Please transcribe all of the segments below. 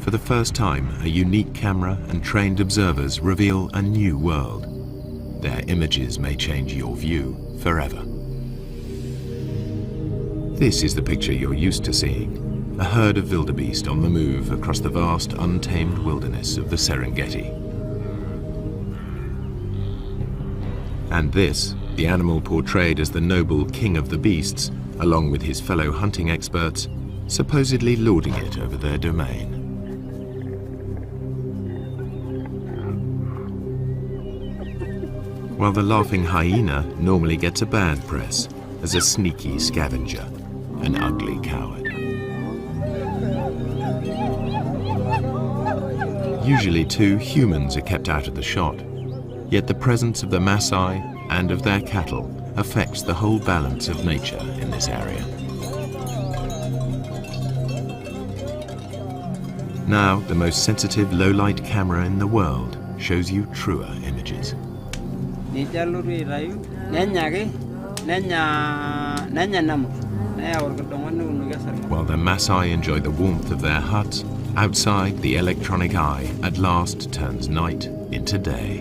For the first time, a unique camera and trained observers reveal a new world. Their images may change your view forever. This is the picture you're used to seeing, a herd of wildebeest on the move across the vast, untamed wilderness of the Serengeti. And this, the animal portrayed as the noble king of the beasts, along with his fellow hunting experts, supposedly lording it over their domain. While the laughing hyena normally gets a bad press as a sneaky scavenger, an ugly coward. Usually too, humans are kept out of the shot, yet the presence of the Maasai and of their cattle affects the whole balance of nature in this area. Now, the most sensitive low-light camera in the world shows you truer images. While the Maasai enjoy the warmth of their huts, outside the electronic eye at last turns night into day.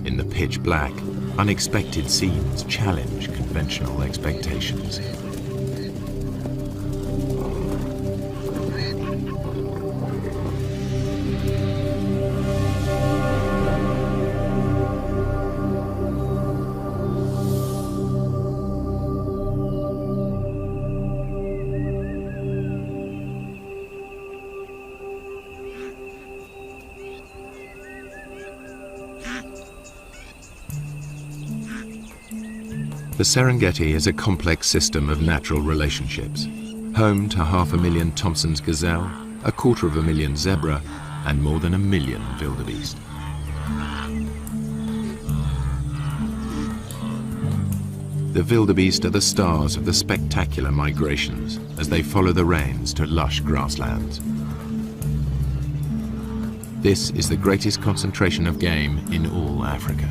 In the pitch black, unexpected scenes challenge conventional expectations. The Serengeti is a complex system of natural relationships, home to 500,000 Thomson's gazelle, 250,000 zebra, and more than 1 million wildebeest. The wildebeest are the stars of the spectacular migrations as they follow the rains to lush grasslands. This is the greatest concentration of game in all Africa.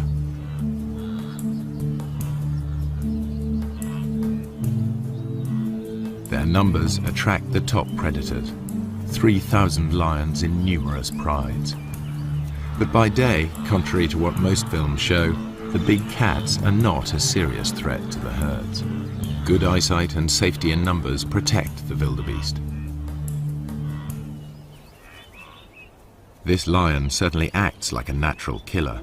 Their numbers attract the top predators, 3,000 lions in numerous prides. But by day, contrary to what most films show, the big cats are not a serious threat to the herds. Good eyesight and safety in numbers protect the wildebeest. This lion certainly acts like a natural killer.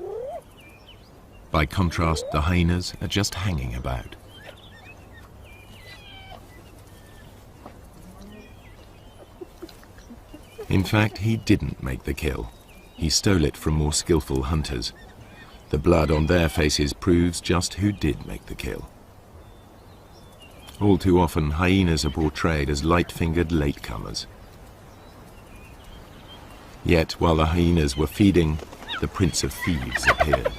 By contrast, the hyenas are just hanging about. In fact, he didn't make the kill. He stole it from more skillful hunters. The blood on their faces proves just who did make the kill. All too often, hyenas are portrayed as light-fingered latecomers. Yet, while the hyenas were feeding, the Prince of Thieves appeared.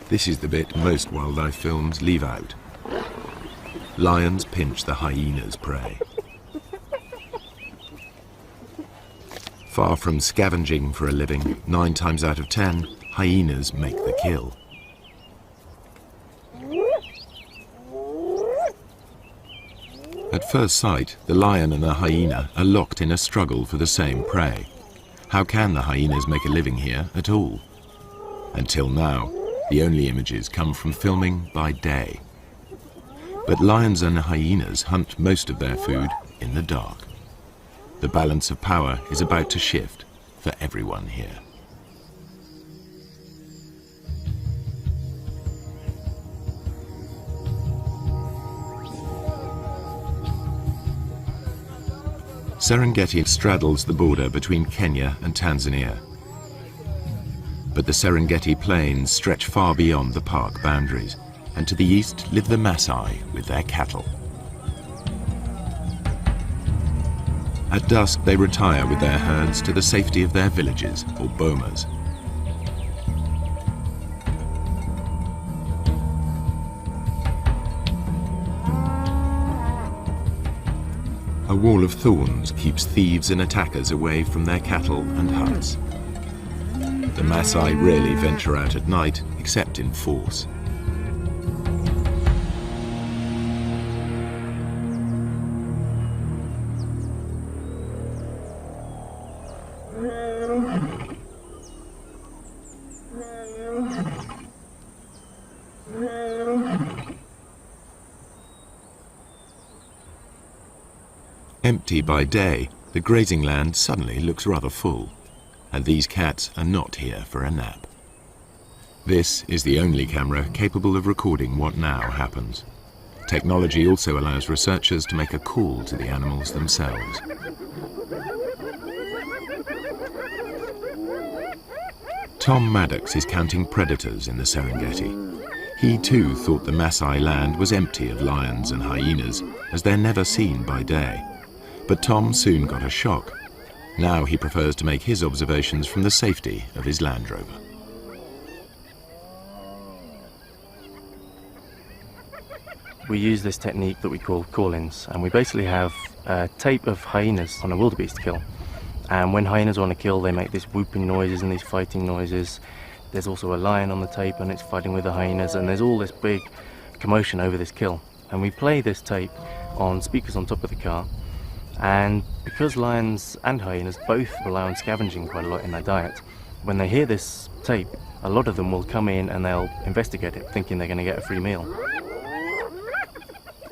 This is the bit most wildlife films leave out. Lions pinch the hyena's prey. Far from scavenging for a living, 9 times out of 10, hyenas make the kill. At first sight, the lion and the hyena are locked in a struggle for the same prey. How can the hyenas make a living here at all? Until now, the only images come from filming by day. But lions and hyenas hunt most of their food in the dark. The balance of power is about to shift for everyone here. Serengeti straddles the border between Kenya and Tanzania. But the Serengeti plains stretch far beyond the park boundaries, and to the east live the Maasai with their cattle. At dusk, they retire with their herds to the safety of their villages, or bomas. A wall of thorns keeps thieves and attackers away from their cattle and huts. The Maasai rarely venture out at night, except in force. Empty by day, the grazing land suddenly looks rather full, and these cats are not here for a nap. This is the only camera capable of recording what now happens. Technology also allows researchers to make a call to the animals themselves. Tom Maddox is counting predators in the Serengeti. He too thought the Maasai land was empty of lions and hyenas, as they're never seen by day. But Tom soon got a shock. Now he prefers to make his observations from the safety of his Land Rover. We use this technique that we call call-ins, and we basically have a tape of hyenas on a wildebeest kill. And when hyenas are on a kill, they make these whooping noises and these fighting noises. There's also a lion on the tape and it's fighting with the hyenas, and there's all this big commotion over this kill. And we play this tape on speakers on top of the car, and because lions and hyenas both rely on scavenging quite a lot in their diet, when they hear this tape, a lot of them will come in and they'll investigate it, thinking they're going to get a free meal.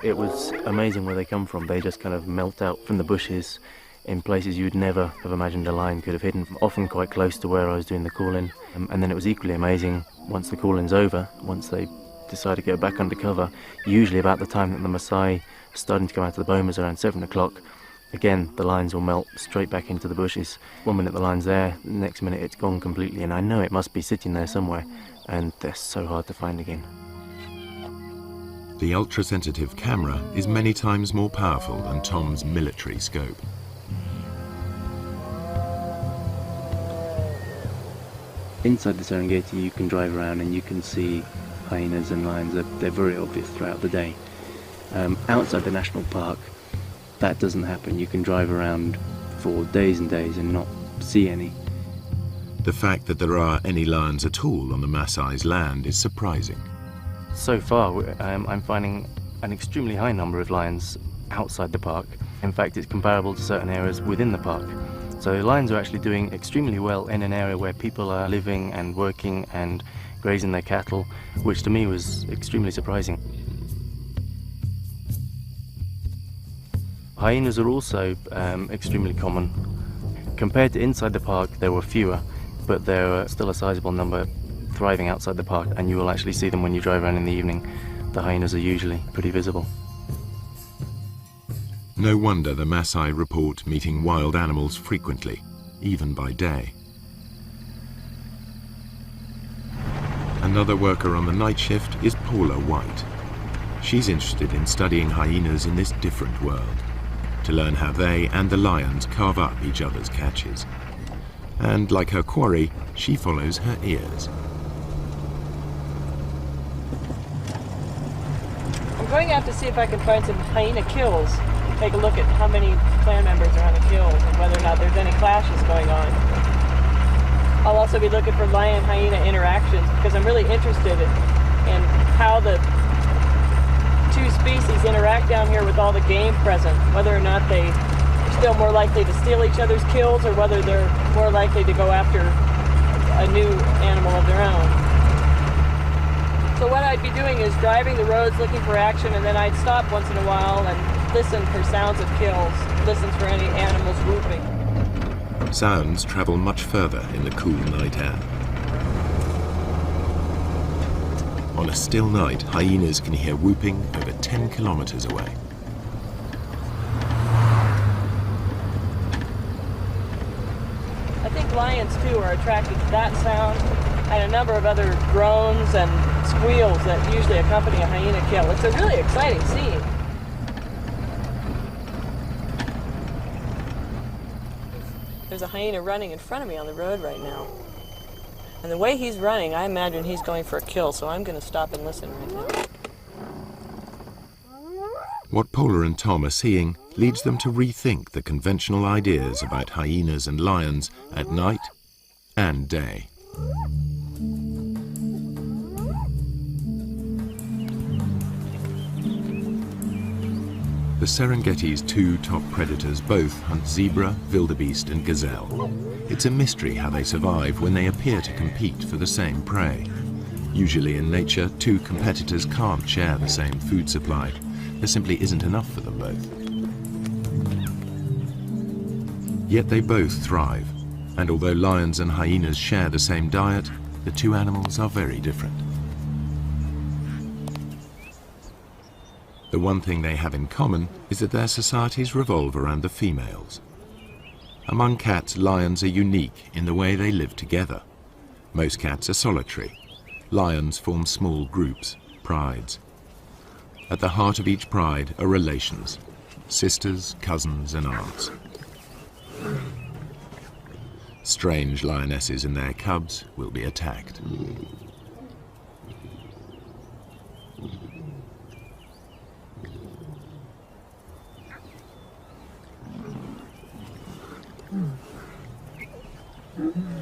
It was amazing where they come from. They just kind of melt out from the bushes in places you'd never have imagined a lion could have hidden, often quite close to where I was doing the call-in. And then it was equally amazing once the call-in's over, once they decide to go back under cover, usually about the time that the Maasai are starting to come out of the bomas around 7 o'clock, again the lions will melt straight back into the bushes. 1 minute the lion's there, the next minute it's gone completely, and I know it must be sitting there somewhere, and they're so hard to find again. The ultra-sensitive camera is many times more powerful than Tom's military scope. Inside the Serengeti you can drive around and you can see hyenas and lions. They're very obvious throughout the day. Outside the national park that doesn't happen. You can drive around for days and days and not see any. The fact that there are any lions at all on the Maasai's land is surprising. So far I'm finding an extremely high number of lions outside the park. In fact, it's comparable to certain areas within the park. So lions are actually doing extremely well in an area where people are living and working and grazing their cattle, which to me was extremely surprising. Hyenas are also extremely common. Compared to inside the park, there were fewer, but there are still a sizable number thriving outside the park, and you will actually see them when you drive around in the evening. The hyenas are usually pretty visible. No wonder the Maasai report meeting wild animals frequently, even by day. Another worker on the night shift is Paula White. She's interested in studying hyenas in this different world, to learn how they and the lions carve up each other's catches. And like her quarry, she follows her ears. I'm going out to see if I can find some hyena kills. Take a look at how many clan members are on the kills and whether or not there's any clashes going on. I'll also be looking for lion-hyena interactions because I'm really interested in how the two species interact down here with all the game present, whether or not they're still more likely to steal each other's kills or whether they're more likely to go after a new animal of their own. So what I'd be doing is driving the roads looking for action, and then I'd stop once in a while and listen for sounds of kills, listen for any animals whooping. Sounds travel much further in the cool night air. On a still night, hyenas can hear whooping over 10 kilometers away. I think lions too are attracted to that sound and a number of other groans and squeals that usually accompany a hyena kill. It's a really exciting scene. There's a hyena running in front of me on the road right now. And the way he's running, I imagine he's going for a kill, so I'm going to stop and listen right now. What Paula and Tom are seeing leads them to rethink the conventional ideas about hyenas and lions at night and day. The Serengeti's two top predators both hunt zebra, wildebeest and gazelle. It's a mystery how they survive when they appear to compete for the same prey. Usually in nature, two competitors can't share the same food supply. There simply isn't enough for them both. Yet they both thrive, and although lions and hyenas share the same diet, the two animals are very different. The one thing they have in common is that their societies revolve around the females. Among cats, lions are unique in the way they live together. Most cats are solitary. Lions form small groups, prides. At the heart of each pride are relations, sisters, cousins, and aunts. Strange lionesses and their cubs will be attacked.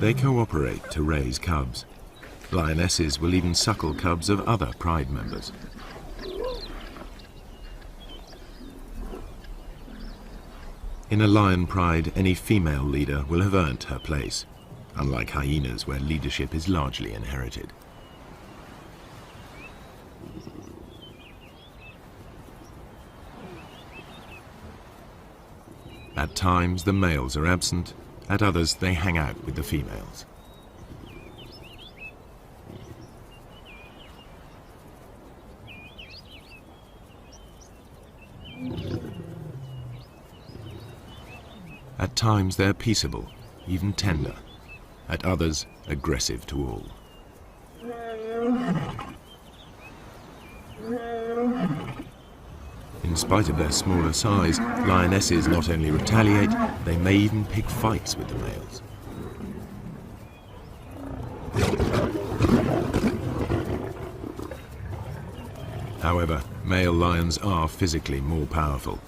They cooperate to raise cubs. Lionesses will even suckle cubs of other pride members. In a lion pride, any female leader will have earned her place, unlike hyenas where leadership is largely inherited. At times the males are absent, at others they hang out with the females. At times they're peaceable, even tender. At others, aggressive to all. In spite of their smaller size, lionesses not only retaliate, they may even pick fights with the males. However, male lions are physically more powerful.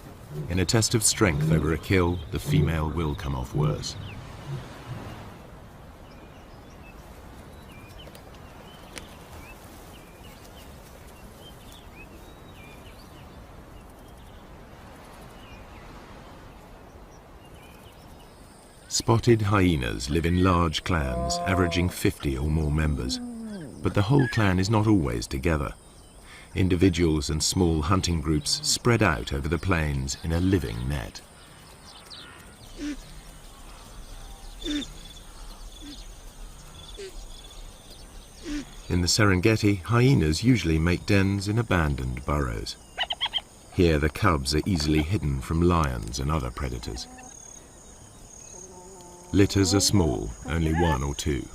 In a test of strength over a kill, the female will come off worse. Spotted hyenas live in large clans, averaging 50 or more members. But the whole clan is not always together. Individuals and small hunting groups spread out over the plains in a living net. In the Serengeti, hyenas usually make dens in abandoned burrows. Here the cubs are easily hidden from lions and other predators. Litters are small, only 1 or 2.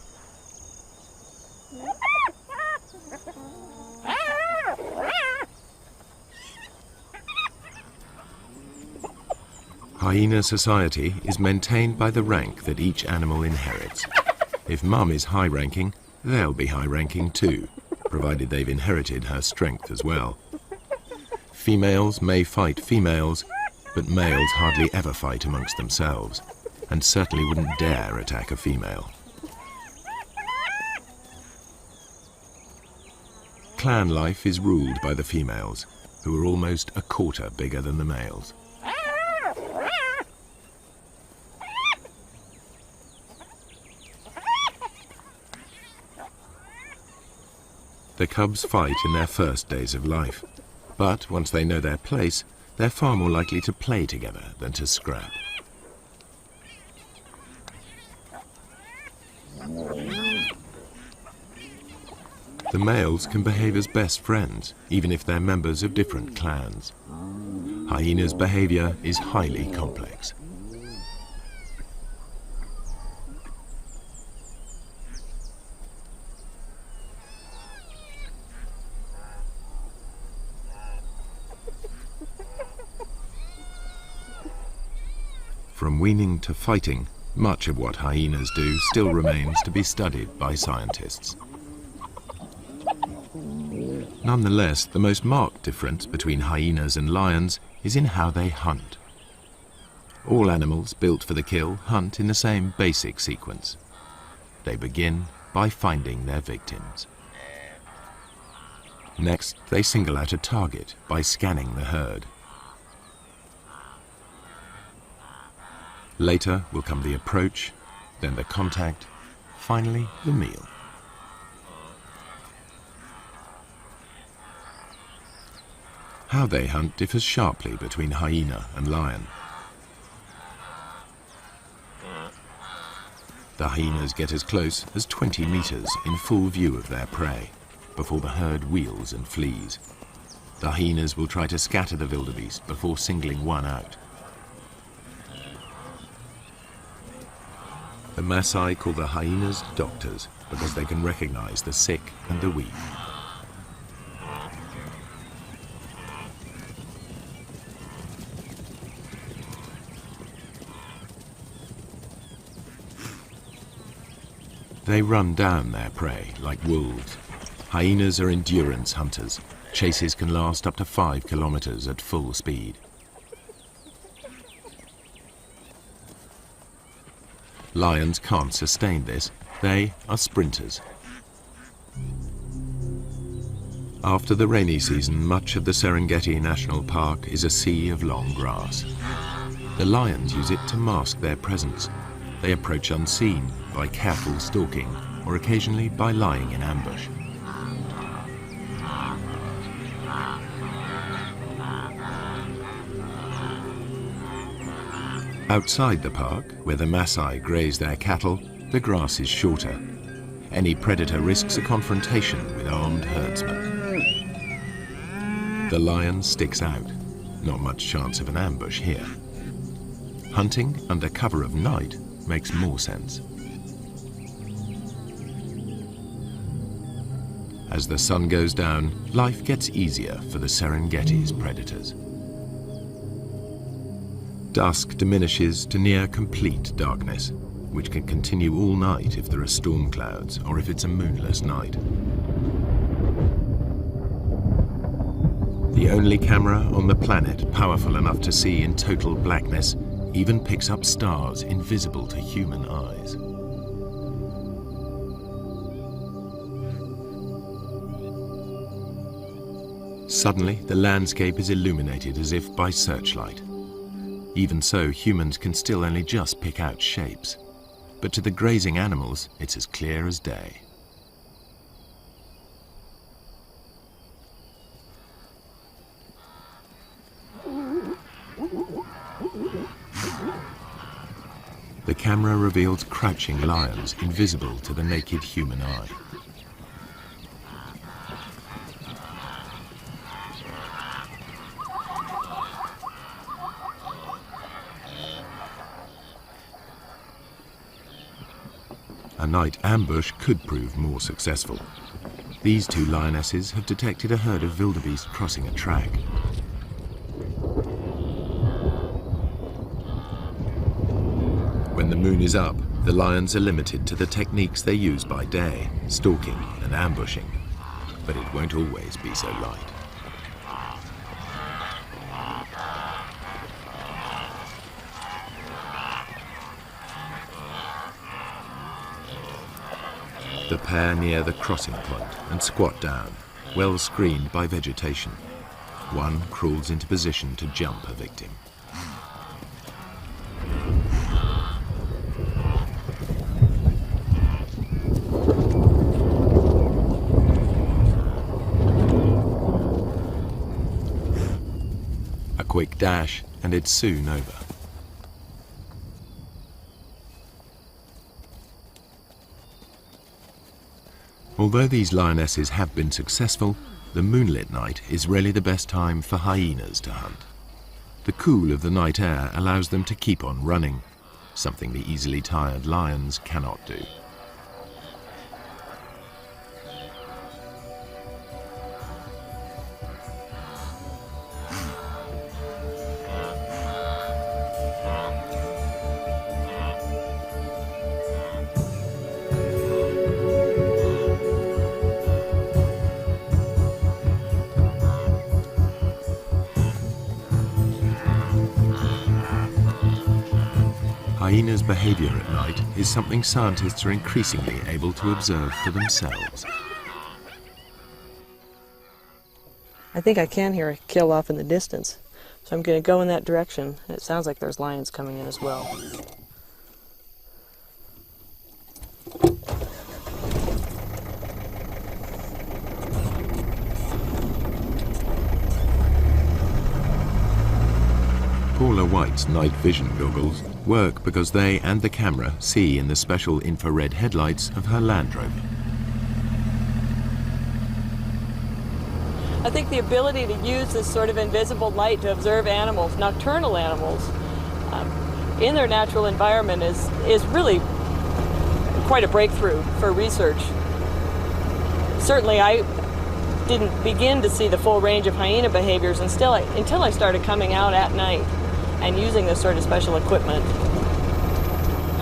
Hyena society is maintained by the rank that each animal inherits. If mum is high-ranking, they'll be high-ranking too, provided they've inherited her strength as well. Females may fight females, but males hardly ever fight amongst themselves, and certainly wouldn't dare attack a female. Clan life is ruled by the females, who are almost a quarter bigger than the males. The cubs fight in their first days of life, but once they know their place, they're far more likely to play together than to scrap. The males can behave as best friends, even if they're members of different clans. Hyenas' behavior is highly complex. From weaning to fighting, much of what hyenas do still remains to be studied by scientists. Nonetheless, the most marked difference between hyenas and lions is in how they hunt. All animals built for the kill hunt in the same basic sequence. They begin by finding their victims. Next, they single out a target by scanning the herd. Later will come the approach, then the contact, finally the meal. How they hunt differs sharply between hyena and lion. The hyenas get as close as 20 meters in full view of their prey before the herd wheels and flees. The hyenas will try to scatter the wildebeest before singling one out. The Maasai call the hyenas doctors because they can recognize the sick and the weak. They run down their prey like wolves. Hyenas are endurance hunters. Chases can last up to 5 kilometers at full speed. Lions can't sustain this. They are sprinters. After the rainy season, much of the Serengeti National Park is a sea of long grass. The lions use it to mask their presence. They approach unseen by careful stalking or occasionally by lying in ambush. Outside the park, where the Maasai graze their cattle, the grass is shorter. Any predator risks a confrontation with armed herdsmen. The lion sticks out. Not much chance of an ambush here. Hunting under cover of night makes more sense. As the sun goes down, life gets easier for the Serengeti's predators. Dusk diminishes to near complete darkness, which can continue all night if there are storm clouds or if it's a moonless night. The only camera on the planet powerful enough to see in total blackness even picks up stars invisible to human eyes. Suddenly, the landscape is illuminated as if by searchlight. Even so, humans can still only just pick out shapes. But to the grazing animals, it's as clear as day. The camera reveals crouching lions invisible to the naked human eye. A night ambush could prove more successful. These two lionesses have detected a herd of wildebeest crossing a track. When the moon is up, the lions are limited to the techniques they use by day, stalking and ambushing. But it won't always be so light. The pair near the crossing point and squat down, well screened by vegetation. One crawls into position to jump a victim. A quick dash and it's soon over. Although these lionesses have been successful, the moonlit night is really the best time for hyenas to hunt. The cool of the night air allows them to keep on running, something the easily tired lions cannot do. Hyenas' behavior at night is something scientists are increasingly able to observe for themselves. I think I can hear a kill off in the distance, so I'm going to go in that direction. It sounds like there's lions coming in as well. Poor smaller white night vision goggles work because they and the camera see in the special infrared headlights of her Land Rover. I think the ability to use this sort of invisible light to observe animals, nocturnal animals, in their natural environment is really quite a breakthrough for research. Certainly I didn't begin to see the full range of hyena behaviors until I started coming out at night and using this sort of special equipment.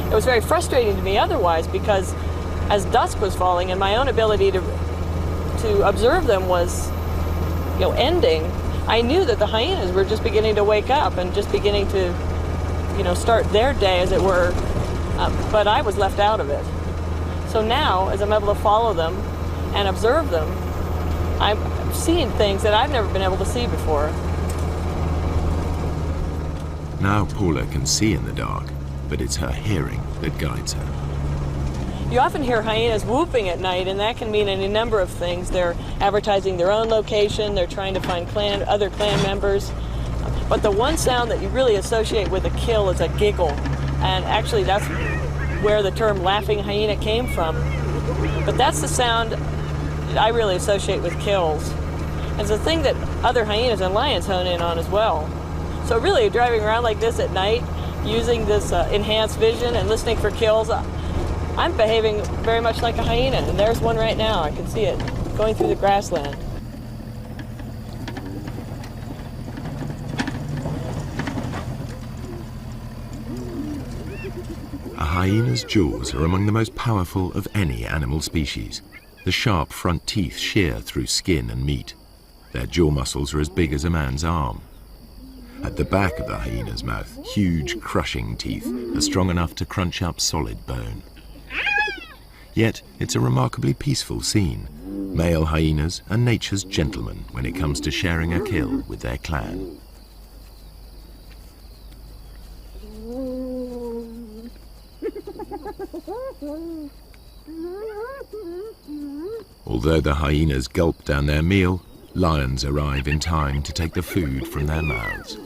It was very frustrating to me otherwise, because as dusk was falling and my own ability to observe them was ending, I knew that the hyenas were just beginning to wake up and just beginning to start their day, as it were, but I was left out of it. So now, as I'm able to follow them and observe them, I'm seeing things that I've never been able to see before. Now Paula can see in the dark, but it's her hearing that guides her. You often hear hyenas whooping at night, and that can mean any number of things. They're advertising their own location, they're trying to find other clan members. But the one sound that you really associate with a kill is a giggle. And actually that's where the term laughing hyena came from. But that's the sound that I really associate with kills. And it's a thing that other hyenas and lions hone in on as well. So really driving around like this at night, using this enhanced vision and listening for kills, I'm behaving very much like a hyena. And there's one right now, I can see it going through the grassland. A hyena's jaws are among the most powerful of any animal species. The sharp front teeth shear through skin and meat. Their jaw muscles are as big as a man's arm. At the back of the hyena's mouth, huge crushing teeth are strong enough to crunch up solid bone. Yet it's a remarkably peaceful scene. Male hyenas are nature's gentlemen when it comes to sharing a kill with their clan. Although the hyenas gulp down their meal, lions arrive in time to take the food from their mouths.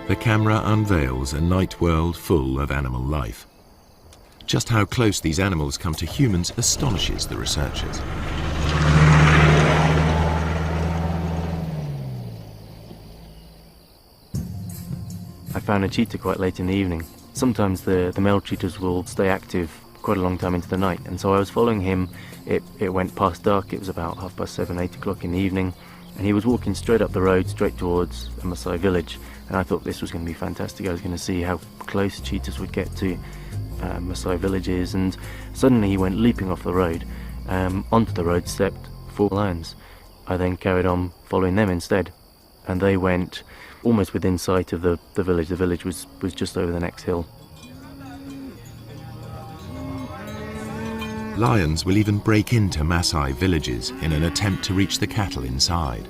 The camera unveils a night world full of animal life. Just how close these animals come to humans astonishes the researchers. I found a cheetah quite late in the evening. Sometimes the male cheetahs will stay active quite a long time into the night, and so I was following him. It went past dark. It was about 7:30, 8 o'clock in the evening, and he was walking straight up the road, straight towards a Maasai village. And I thought this was going to be fantastic. I was going to see how close cheetahs would get to Maasai villages, and suddenly he went leaping off the road. Onto the road stepped 4 lions. I then carried on following them instead, and they went almost within sight of the village. The village was just over the next hill. Lions will even break into Maasai villages in an attempt to reach the cattle inside.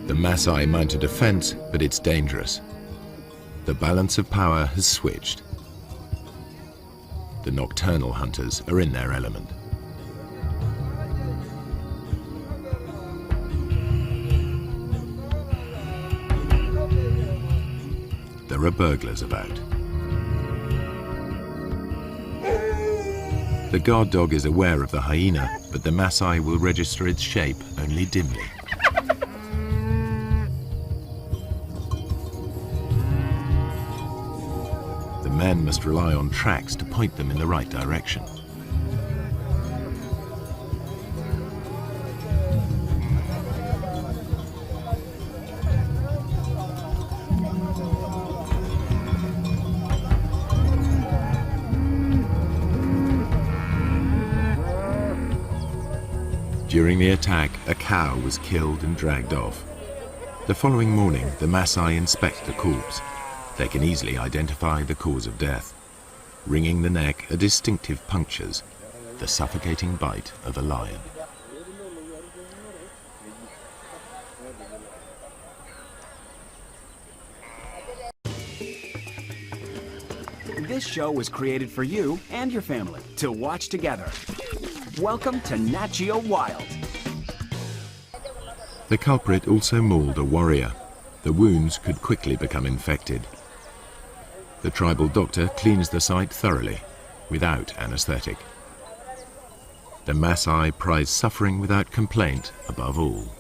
The Maasai mount a defense, but it's dangerous. The balance of power has switched. The nocturnal hunters are in their element. There are burglars about. The guard dog is aware of the hyena, but the Maasai will register its shape only dimly. The men must rely on tracks to point them in the right direction. During the attack, a cow was killed and dragged off. The following morning, the Maasai inspect the corpse. They can easily identify the cause of death. Wringing the neck are distinctive punctures, the suffocating bite of a lion. This show was created for you and your family to watch together. Welcome to Nat Geo Wild. The culprit also mauled a warrior. The wounds could quickly become infected. The tribal doctor cleans the site thoroughly, without anesthetic. The Maasai prize suffering without complaint above all.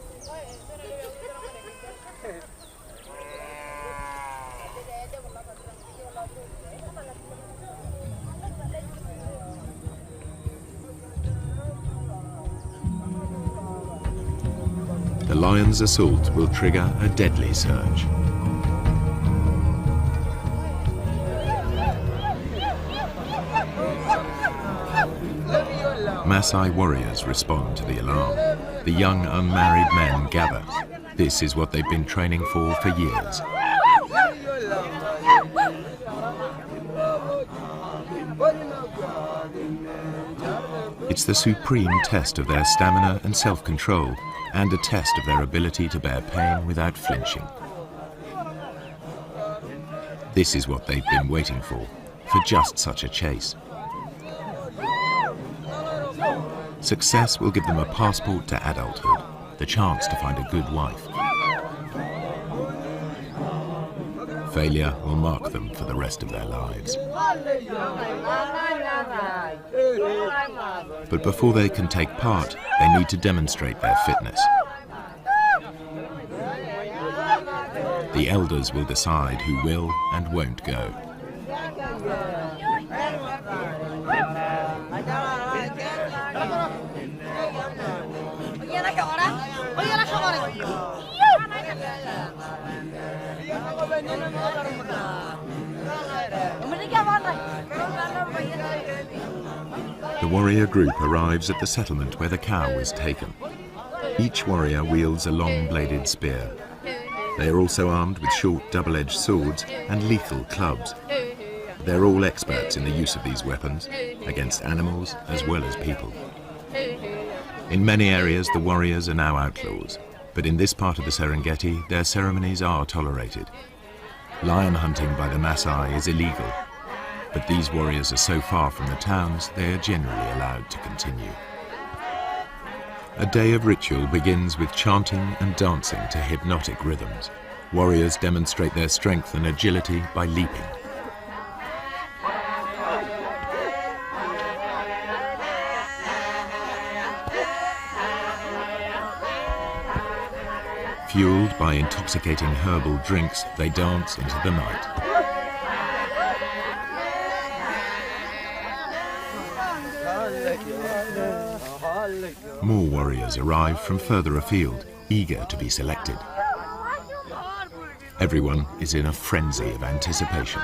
The lion's assault will trigger a deadly surge. Maasai warriors respond to the alarm. The young unmarried men gather. This is what they've been training for years. It's the supreme test of their stamina and self-control, and a test of their ability to bear pain without flinching. This is what they've been waiting for just such a chase. Success will give them a passport to adulthood, the chance to find a good wife. Failure will mark them for the rest of their lives. But before they can take part, they need to demonstrate their fitness. The elders will decide who will and won't go. The warrior group arrives at the settlement where the cow was taken. Each warrior wields a long-bladed spear. They are also armed with short double-edged swords and lethal clubs. They're all experts in the use of these weapons, against animals as well as people. In many areas, the warriors are now outlaws, but in this part of the Serengeti, their ceremonies are tolerated. Lion hunting by the Maasai is illegal, but these warriors are so far from the towns, they are generally allowed to continue. A day of ritual begins with chanting and dancing to hypnotic rhythms. Warriors demonstrate their strength and agility by leaping. Fueled by intoxicating herbal drinks, they dance into the night. More warriors arrive from further afield, eager to be selected. Everyone is in a frenzy of anticipation.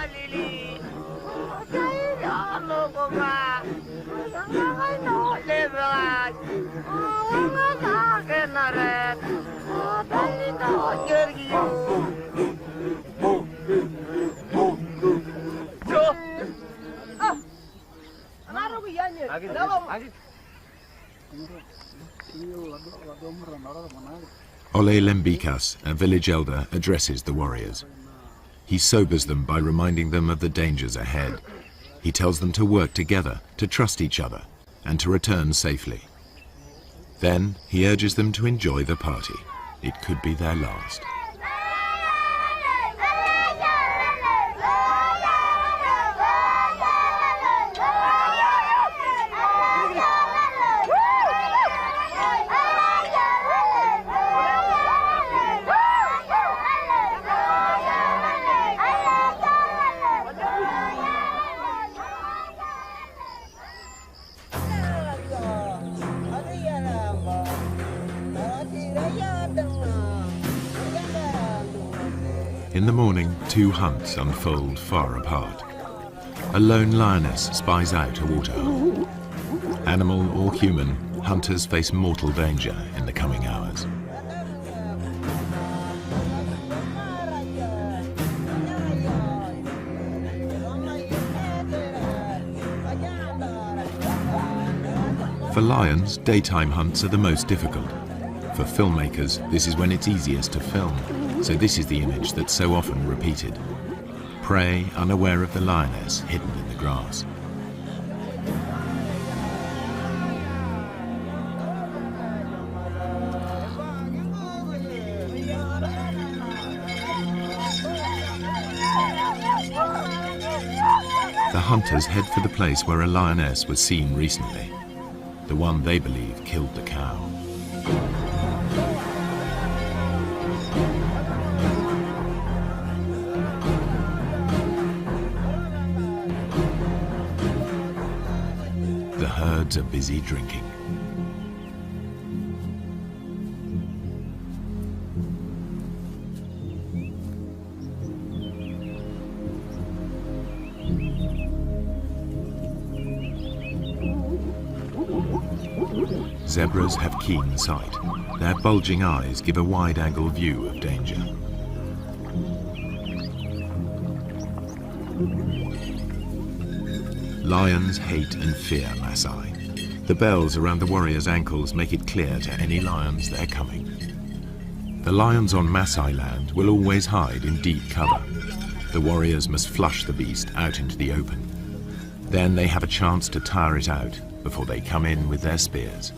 Ole Lembikas, a village elder, addresses the warriors. He sobers them by reminding them of the dangers ahead. He tells them to work together, to trust each other, and to return safely. Then he urges them to enjoy the party. It could be their last. In the morning, two hunts unfold far apart. A lone lioness spies out a waterhole. Animal or human, hunters face mortal danger in the coming hours. For lions, daytime hunts are the most difficult. For filmmakers, this is when it's easiest to film, so this is the image that's so often repeated. Prey unaware of the lioness hidden in the grass. The hunters head for the place where a lioness was seen recently, the one they believe killed the cow. The herds are busy drinking. Zebras have keen sight. Their bulging eyes give a wide-angle view of danger. Lions hate and fear Maasai. The bells around the warriors' ankles make it clear to any lions they're coming. The lions on Maasai land will always hide in deep cover. The warriors must flush the beast out into the open. Then they have a chance to tire it out before they come in with their spears.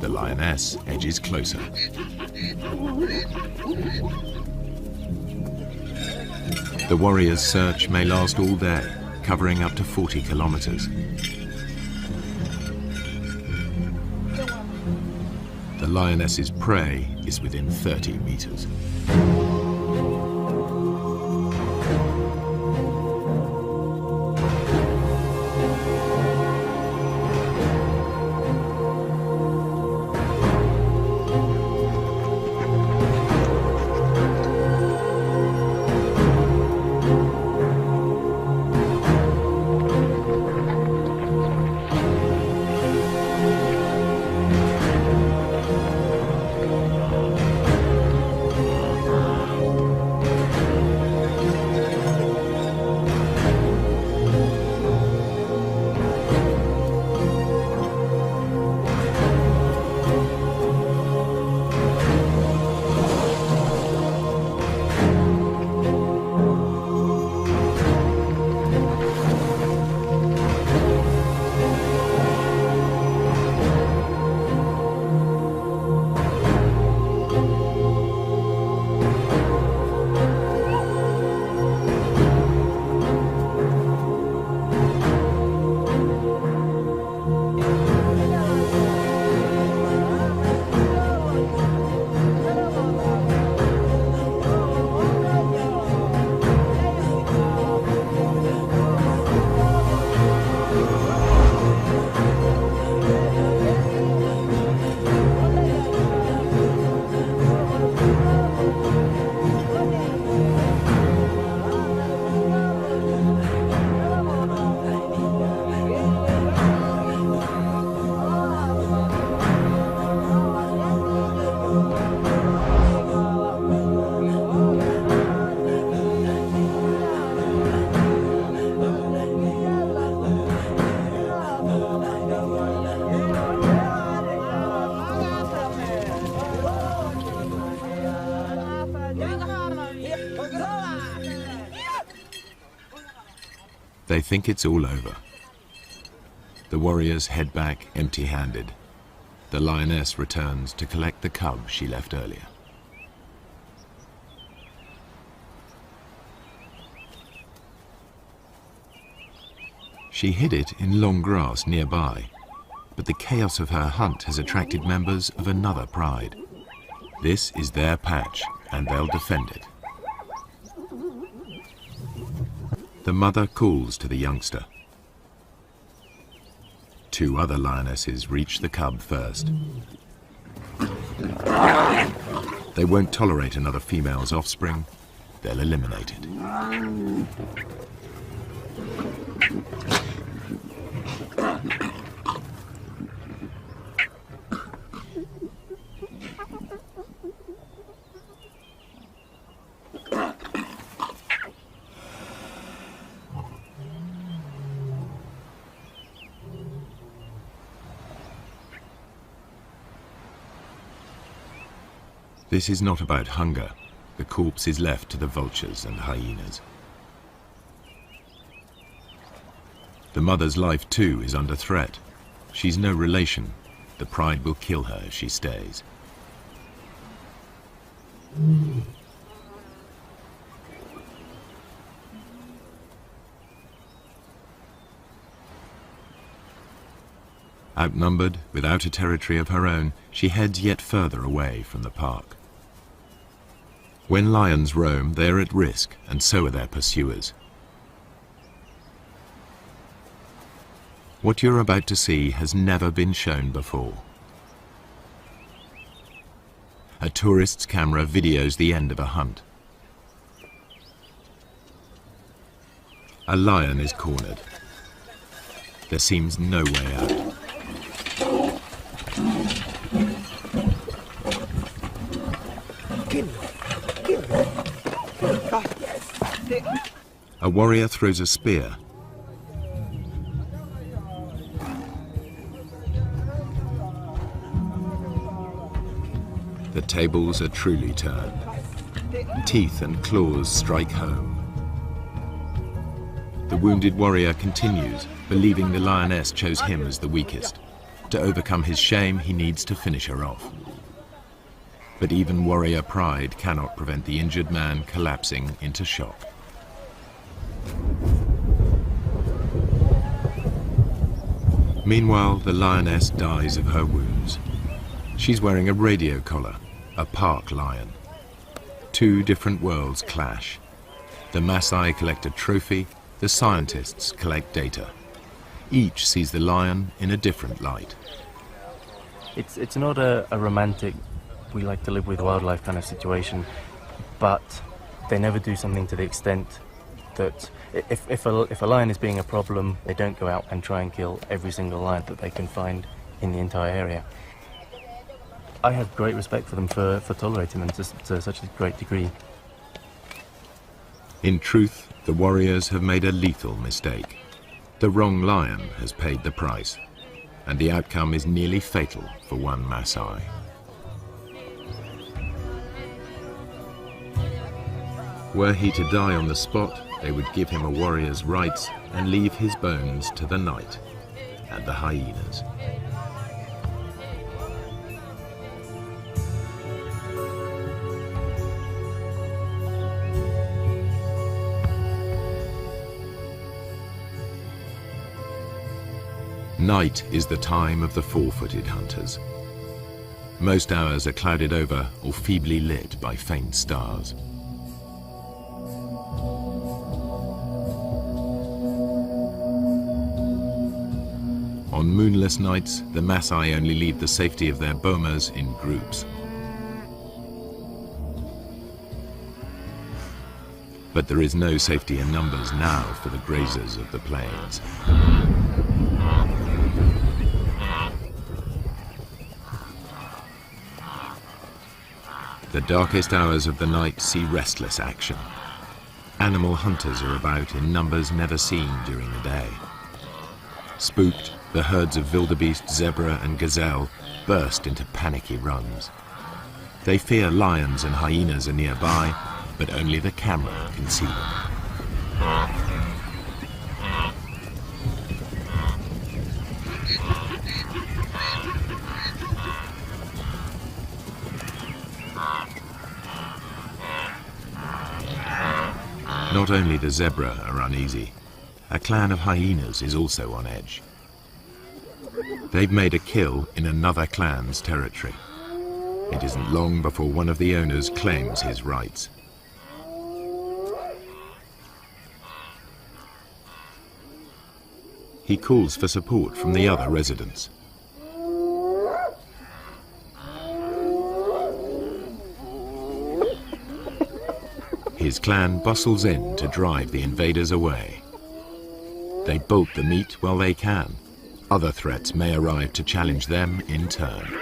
The lioness edges closer. The warriors' search may last all day, covering up to 40 kilometers. The lioness's prey is within 30 meters. They think it's all over. The warriors head back empty-handed. The lioness returns to collect the cub she left earlier. She hid it in long grass nearby, but the chaos of her hunt has attracted members of another pride. This is their patch, and they'll defend it. The mother calls to the youngster. Two other lionesses reach the cub first. They won't tolerate another female's offspring. They'll eliminate it. This is not about hunger. The corpse is left to the vultures and hyenas. The mother's life too is under threat. She's no relation. The pride will kill her if she stays. Outnumbered, without a territory of her own, she heads yet further away from the park. When lions roam, they are at risk, and so are their pursuers. What you're about to see has never been shown before. A tourist's camera videos the end of a hunt. A lion is cornered. There seems no way out. A warrior throws a spear. The tables are truly turned. Teeth and claws strike home. The wounded warrior continues, believing the lioness chose him as the weakest. To overcome his shame, he needs to finish her off. But even warrior pride cannot prevent the injured man collapsing into shock. Meanwhile, the lioness dies of her wounds. She's wearing a radio collar, a park lion. Two different worlds clash. The Maasai collect a trophy, the scientists collect data. Each sees the lion in a different light. It's not a romantic, we like to live with wildlife kind of situation, but they never do something to the extent that if a lion is being a problem, they don't go out and try and kill every single lion that they can find in the entire area. I have great respect for them for tolerating them to such a great degree. In truth, the warriors have made a lethal mistake. The wrong lion has paid the price, and the outcome is nearly fatal for one Maasai. Were he to die on the spot, they would give him a warrior's rights and leave his bones to the night and the hyenas. Night is the time of the four-footed hunters. Most hours are clouded over or feebly lit by faint stars. On moonless nights, the Maasai only leave the safety of their bomas in groups. But there is no safety in numbers now for the grazers of the plains. The darkest hours of the night see restless action. Animal hunters are about in numbers never seen during the day. Spooked, the herds of wildebeest, zebra and gazelle burst into panicky runs. They fear lions and hyenas are nearby, but only the camera can see them. Not only the zebra are uneasy, a clan of hyenas is also on edge. They've made a kill in another clan's territory. It isn't long before one of the owners claims his rights. He calls for support from the other residents. His clan bustles in to drive the invaders away. They bolt the meat while they can. Other threats may arrive to challenge them in turn.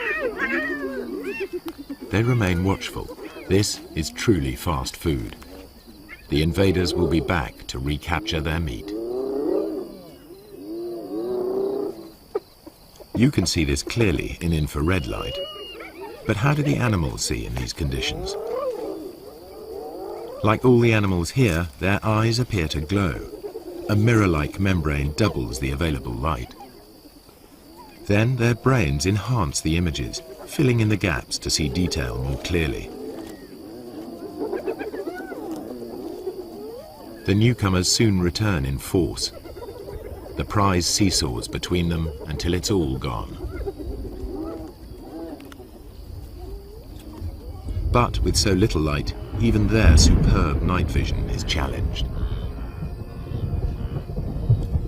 They remain watchful. This is truly fast food. The invaders will be back to recapture their meat. You can see this clearly in infrared light. But how do the animals see in these conditions? Like all the animals here, their eyes appear to glow. A mirror-like membrane doubles the available light. Then their brains enhance the images, filling in the gaps to see detail more clearly. The newcomers soon return in force. The prize seesaws between them until it's all gone. But with so little light, even their superb night vision is challenged.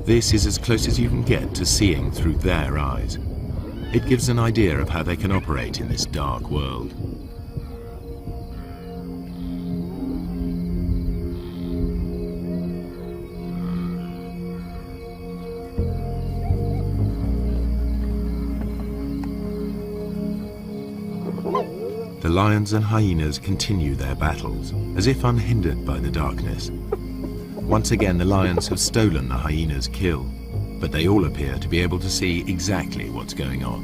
This is as close as you can get to seeing through their eyes. It gives an idea of how they can operate in this dark world. The lions and hyenas continue their battles, as if unhindered by the darkness. Once again, the lions have stolen the hyena's kill, but they all appear to be able to see exactly what's going on.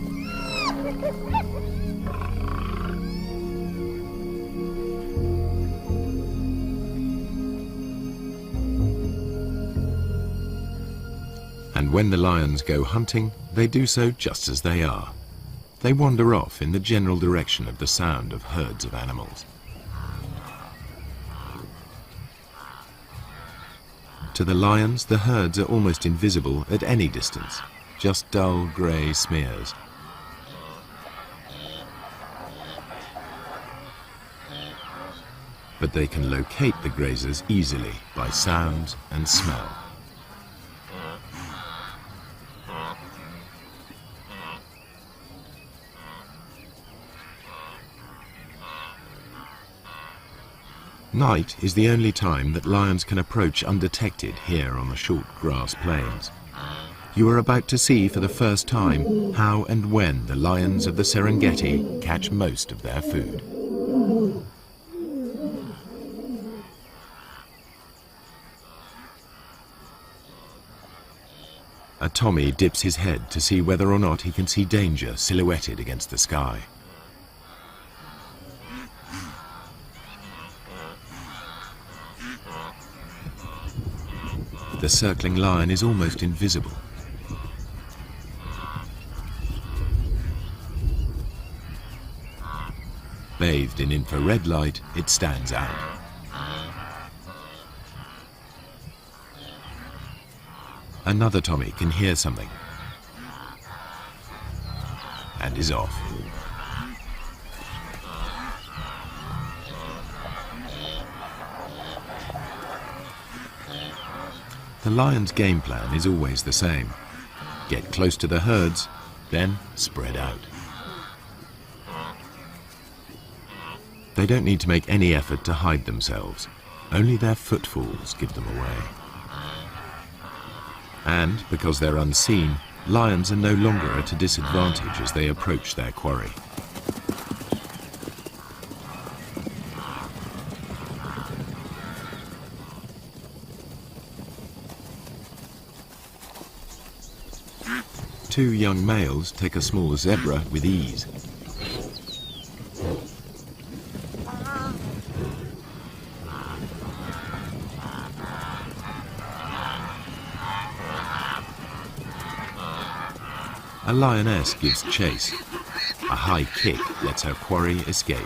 And when the lions go hunting, they do so just as they are. They wander off in the general direction of the sound of herds of animals. To the lions, the herds are almost invisible at any distance, just dull grey smears. But they can locate the grazers easily by sound and smell. Night is the only time that lions can approach undetected here on the short grass plains. You are about to see for the first time how and when the lions of the Serengeti catch most of their food. A Tommy dips his head to see whether or not he can see danger silhouetted against the sky. The circling lion is almost invisible. Bathed in infrared light, it stands out. Another Tommy can hear something and is off. The lion's game plan is always the same. Get close to the herds, then spread out. They don't need to make any effort to hide themselves. Only their footfalls give them away. And, because they're unseen, lions are no longer at a disadvantage as they approach their quarry. Two young males take a small zebra with ease. A lioness gives chase. A high kick lets her quarry escape.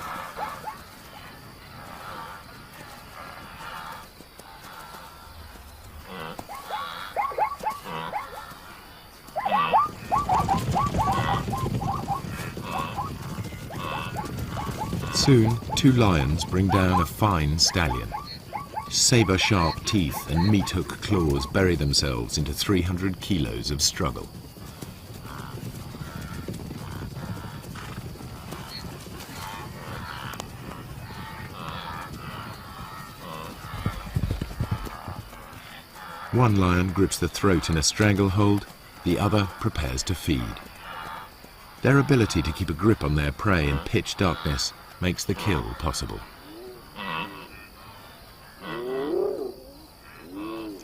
Soon, two lions bring down a fine stallion. Saber-sharp teeth and meat-hook claws bury themselves into 300 kilos of struggle. One lion grips the throat in a stranglehold, the other prepares to feed. Their ability to keep a grip on their prey in pitch darkness makes the kill possible.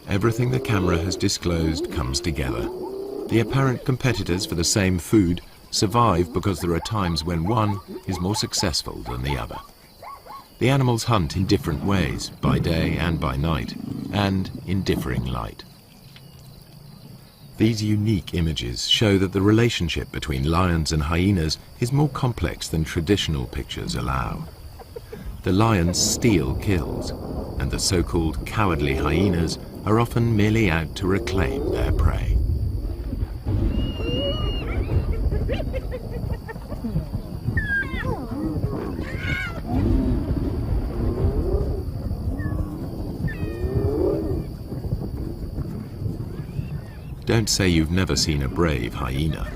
Everything the camera has disclosed comes together. The apparent competitors for the same food survive because there are times when one is more successful than the other. The animals hunt in different ways, by day and by night, and in differing light. These unique images show that the relationship between lions and hyenas is more complex than traditional pictures allow. The lions steal kills, and the so-called cowardly hyenas are often merely out to reclaim their prey. Don't say you've never seen a brave hyena.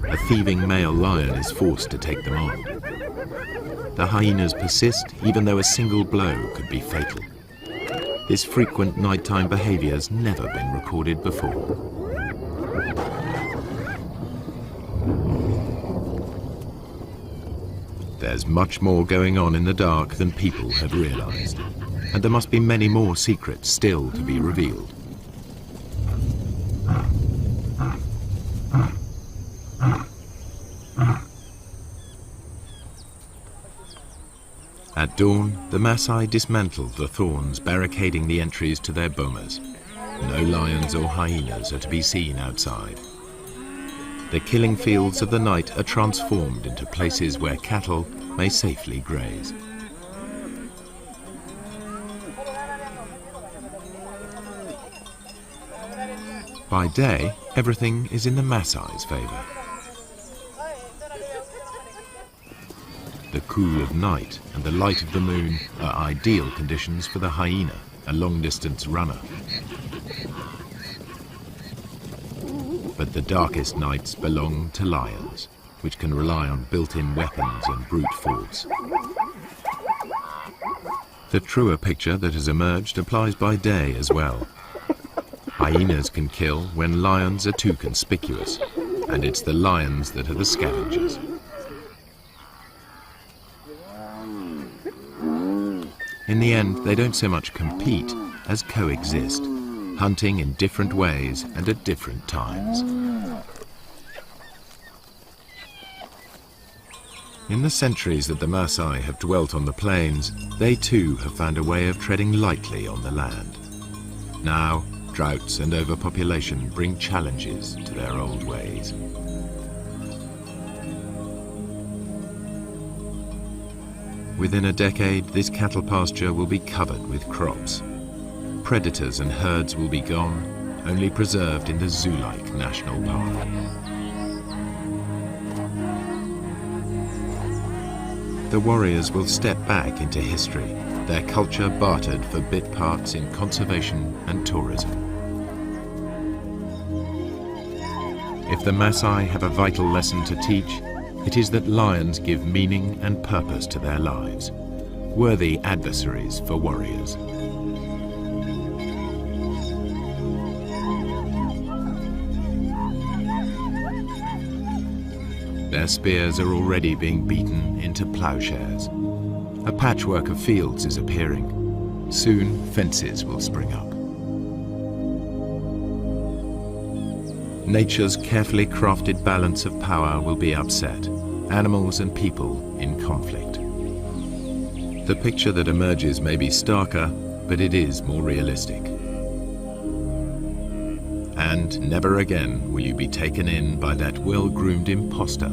A thieving male lion is forced to take them on. The hyenas persist even though a single blow could be fatal. This frequent nighttime behavior has never been recorded before. There's much more going on in the dark than people have realized, and there must be many more secrets still to be revealed. At dawn, the Maasai dismantled the thorns barricading the entries to their bomas. No lions or hyenas are to be seen outside. The killing fields of the night are transformed into places where cattle may safely graze. By day, everything is in the Maasai's favor. The cool of night and the light of the moon are ideal conditions for the hyena, a long-distance runner. But the darkest nights belong to lions, which can rely on built-in weapons and brute force. The truer picture that has emerged applies by day as well. Hyenas can kill when lions are too conspicuous, and it's the lions that are the scavengers. In the end, they don't so much compete as coexist, hunting in different ways and at different times. In the centuries that the Maasai have dwelt on the plains, they too have found a way of treading lightly on the land. Now, droughts and overpopulation bring challenges to their old ways. Within a decade, this cattle pasture will be covered with crops. Predators and herds will be gone, only preserved in the zoo-like national park. The warriors will step back into history, their culture bartered for bit parts in conservation and tourism. If the Maasai have a vital lesson to teach, it is that lions give meaning and purpose to their lives, worthy adversaries for warriors. Their spears are already being beaten into plowshares. A patchwork of fields is appearing. Soon, fences will spring up. Nature's carefully crafted balance of power will be upset, animals and people in conflict. The picture that emerges may be starker, but it is more realistic. And never again will you be taken in by that well-groomed imposter